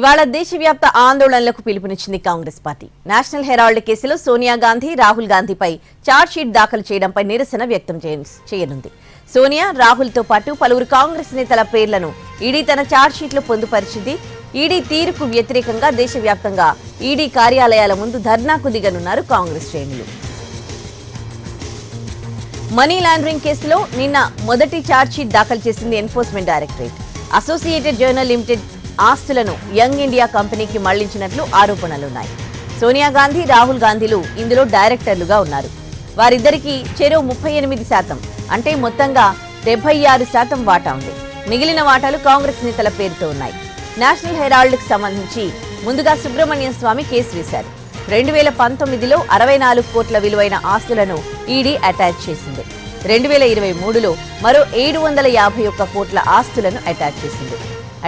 ఇవాళ దేశవ్యాప్త ఆందోళనలకు పిలుపునిచ్చింది కాంగ్రెస్ పార్టీ. నేషనల్ హెరాల్డ్ కేసులో సోనియా గాంధీ, రాహుల్ గాంధీపై ఛార్జ్షీట్ దాఖలు చేయడంపై నిరసన వ్యక్తం చేయనుంది. సోనియా, రాహుల్తో పాటు పలువురు కాంగ్రెస్ నేతల పేర్లను ఈడీ తన ఛార్జ్షీట్లో పొందుపరిచింది. ఈడీ తీరుకు వ్యతిరేకంగా దేశవ్యాప్తంగా ఈడీ కార్యాలయాల ముందు ధర్నాకు దిగనున్నారు కాంగ్రెస్ శ్రేణులు. మనీ లాండరింగ్ కేసులో నిన్న మొదటి ఛార్జ్షీట్ దాఖలు చేసింది enforcement directorate. Associated journal limited ఆస్తులను యంగ్ ఇండియా కంపెనీకి మళ్లించినట్లు ఆరోపణలున్నాయి. సోనియా గాంధీ, రాహుల్ గాంధీలు ఇందులో డైరెక్టర్లుగా ఉన్నారు. వారిద్దరికీ చెరో 38% అంటే మొత్తంగా 76% వాటా ఉంది. మిగిలిన వాటాలు కాంగ్రెస్ నేతల పేరుతో ఉన్నాయి. నేషనల్ హెరాల్డ్కి సంబంధించి ముందుగా సుబ్రహ్మణ్యం స్వామి కేసు వేశారు. 2019లో 64 కోట్ల విలువైన ఆస్తులను ఈడీ అటాచ్ చేసింది. 2023లో మరో 751 కోట్ల ఆస్తులను అటాచ్ చేసింది.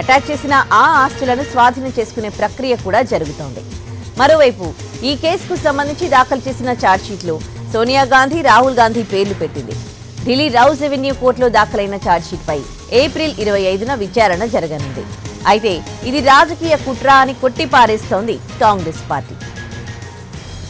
అటాచ్ చేసిన ఆ ఆస్తులను స్వాధీనం చేసుకునే ప్రక్రియ కూడా జరుగుతోంది. మరోవైపు ఈ కేసుకు సంబంధించి దాఖలు చేసిన ఛార్జ్షీట్లో సోనియా గాంధీ, రాహుల్ గాంధీ పేర్లు పెట్టింది. ఢిల్లీ రౌజ్ రెవెన్యూ కోర్టులో దాఖలైన ఛార్జ్షీట్పై ఏప్రిల్ 25న విచారణ జరగనుంది. అయితే ఇది రాజకీయ కుట్ర అని కొట్టిపారేస్తోంది కాంగ్రెస్ పార్టీ.